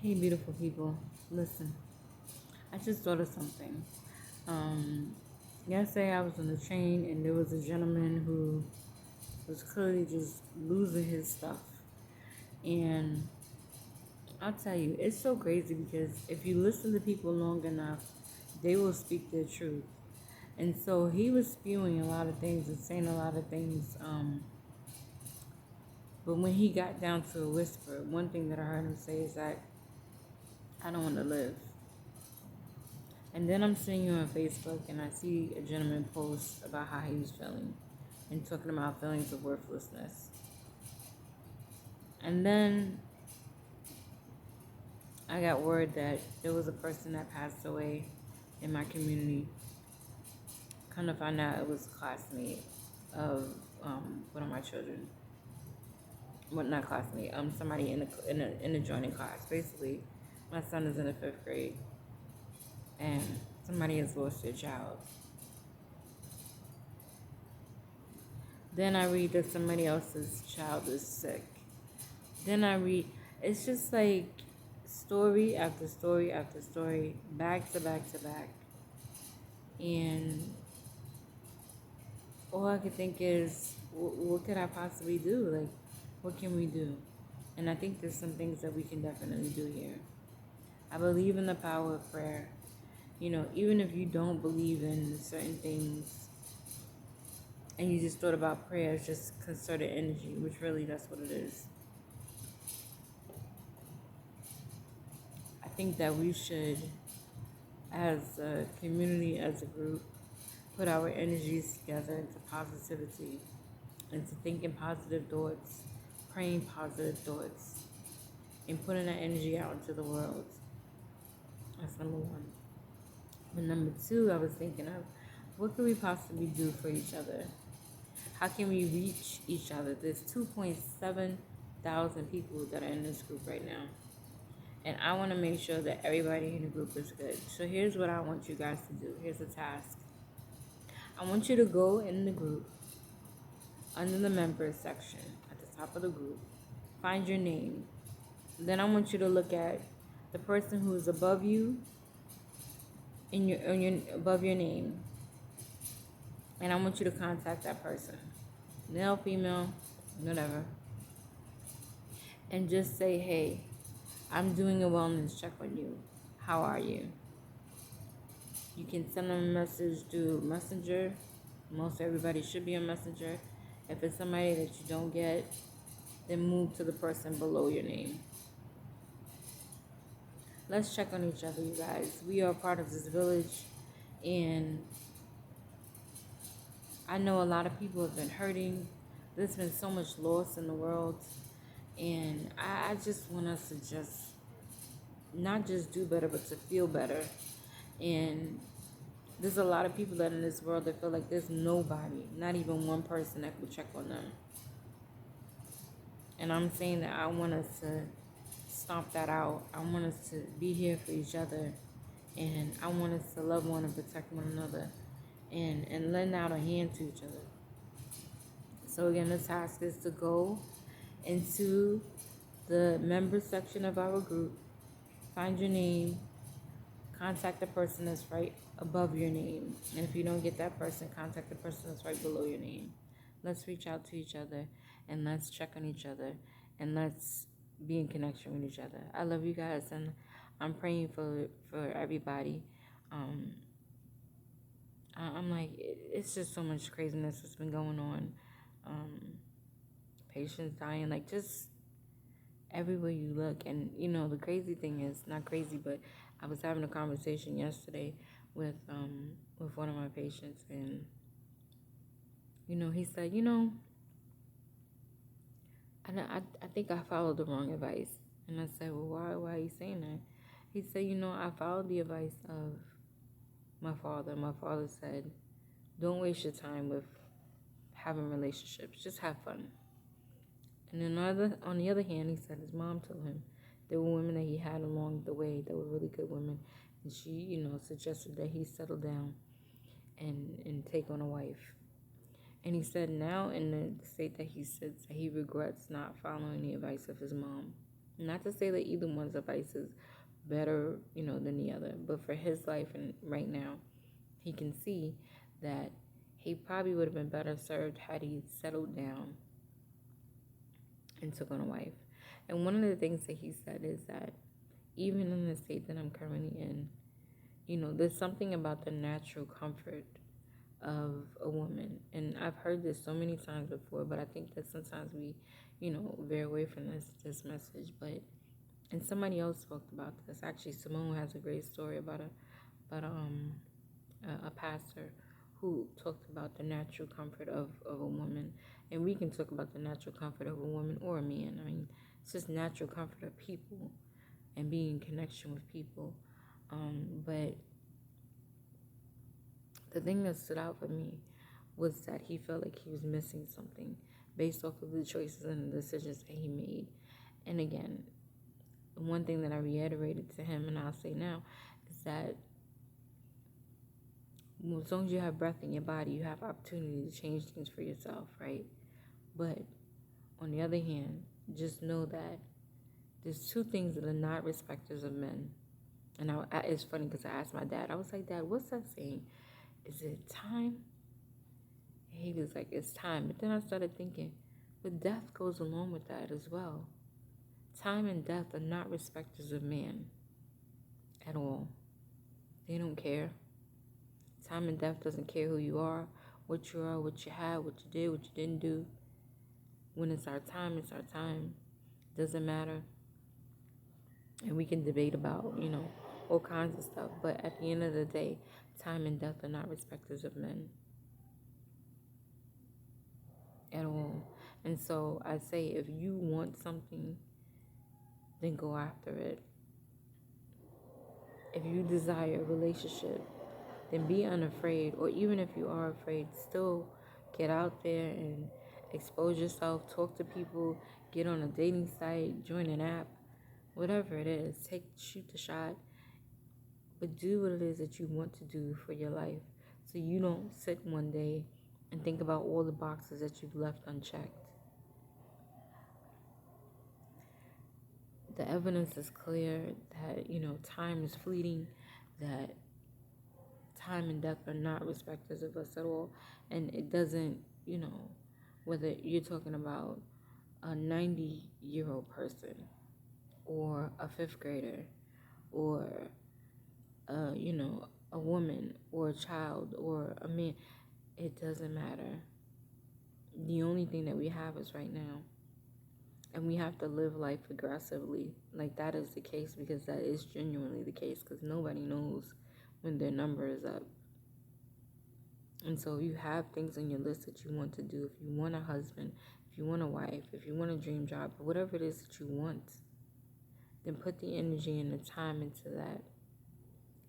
Hey, beautiful people. Listen, I just thought of something. Um, Yesterday I was on the train and there was a gentleman who was clearly just losing his stuff. And I'll tell you, it's so crazy because if you listen to people long enough, they will speak their truth. And so he was spewing a lot of things and saying a lot of things. But when he got down to a whisper, one thing that I heard him say is that I don't want to live. And then I'm seeing you on Facebook and I see a gentleman post about how he was feeling and talking about feelings of worthlessness. And then I got word that there was a person that passed away in my community. Kind of find out it was a classmate of one of my children. Well, not classmate, somebody in the joining class. Basically, my son is in the 5th grade and somebody has lost their child. Then I read that somebody else's child is sick. Then I read, it's just like story after story after story, back to back to back. And all I could think is, what could I possibly do? Like, what can we do? And I think there's some things that we can definitely do here. I believe in the power of prayer. You know, even if you don't believe in certain things and you just thought about prayer as just concerted energy, which really that's what it is. I think that we should, as a community, as a group, put our energies together into positivity, into thinking positive thoughts, praying positive thoughts, and putting that energy out into the world. That's number one. But number two, I was thinking of what could we possibly do for each other? How can we reach each other? There's 2.7 thousand people that are in this group right now. And I want to make sure that everybody in the group is good. So here's what I want you guys to do. Here's a task. I want you to go in the group, under the members section, at the top of the group, find your name. Then I want you to look at the person who is above you, above your name, and I want you to contact that person, male, female, whatever, and just say, hey, I'm doing a wellness check on you. How are you? You can send them a message through Messenger. Most everybody should be on Messenger. If it's somebody that you don't get, then move to the person below your name. Let's check on each other, you guys. We are part of this village, and I know a lot of people have been hurting. There's been so much loss in the world, and I just want us to just not just do better, but to feel better. And there's a lot of people that in this world that feel like there's nobody, not even one person that could check on them. And I'm saying that I want us to stomp that out. I want us to be here for each other, and I want us to love one and protect one another, and lend out a hand to each other. So again, the task is to go into the members section of our group, find your name, contact the person that's right above your name. And if you don't get that person, contact the person that's right below your name. Let's reach out to each other and let's check on each other and let's be in connection with each other. I love you guys, and I'm praying for everybody. I'm like, it's just so much craziness that's been going on. Patients dying, like just everywhere you look. And you know, the crazy thing is, not crazy, but I was having a conversation yesterday with one of my patients, and you know, he said, you know, I think I followed the wrong advice. And I said, well, why are you saying that? He said, you know, I followed the advice of my father. My father said, don't waste your time with having relationships, just have fun. And on the other hand, he said his mom told him there were women that he had along the way that were really good women, and she, you know, suggested that he settle down and take on a wife. And he said now in the state that he sits, that he regrets not following the advice of his mom. Not to say that either one's advice is better, than the other, but for his life and right now, he can see that he probably would have been better served had he settled down and took on a wife. And one of the things that he said is that even in the state that I'm currently in, there's something about the natural comfort of a woman. And I've heard this so many times before, but I think that sometimes we, veer away from this message. But and somebody else spoke about this. Actually, Simone has a great story about a pastor who talked about the natural comfort of a woman. And we can talk about the natural comfort of a woman or a man. I mean, it's just natural comfort of people and being in connection with people. But the thing that stood out for me was that he felt like he was missing something based off of the choices and the decisions that he made. And again, one thing that I reiterated to him, and I'll say now, is that as long as you have breath in your body, you have opportunity to change things for yourself, right? But on the other hand, just know that there's two things that are not respecters of men. And it's funny because I asked my dad, I was like, Dad, what's that saying? Is it time? And he was like, it's time. But then I started thinking, but death goes along with that as well. Time and death are not respecters of man at all. They don't care. Time and death doesn't care who you are, what you had, what you did, what you didn't do. When it's our time, it's our time. Doesn't matter. And we can debate about, all kinds of stuff. But at the end of the day, time and death are not respecters of men at all. And so I say, if you want something, then go after it. If you desire a relationship, then be unafraid. Or even if you are afraid, still get out there and expose yourself, talk to people, get on a dating site, join an app, whatever it is, shoot the shot. But do what it is that you want to do for your life, so you don't sit one day and think about all the boxes that you've left unchecked. The evidence is clear that, time is fleeting, that time and death are not respecters of us at all. And it doesn't, whether you're talking about a 90-year-old person or a fifth grader or, a woman or a child or a man, it doesn't matter. The only thing that we have is right now. And we have to live life aggressively. Like that is the case, because that is genuinely the case, because nobody knows when their number is up. And so you have things on your list that you want to do. If you want a husband, if you want a wife, if you want a dream job, whatever it is that you want, then put the energy and the time into that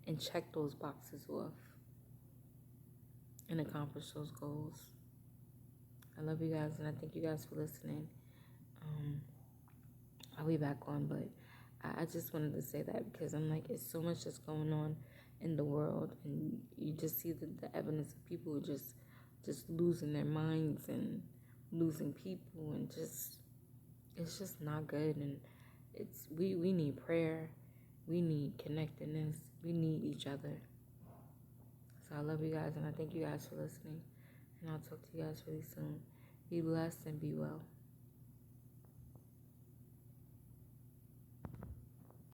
and check those boxes off and accomplish those goals. I love you guys, and I thank you guys for listening. I'll be back on, but I just wanted to say that because I'm like, it's so much that's going on in the world, and you just see the evidence of people just losing their minds and losing people, and it's just not good. And we need prayer, we need connectedness, we need each other. So I love you guys, and I thank you guys for listening, and I'll talk to you guys really soon. Be blessed and be well.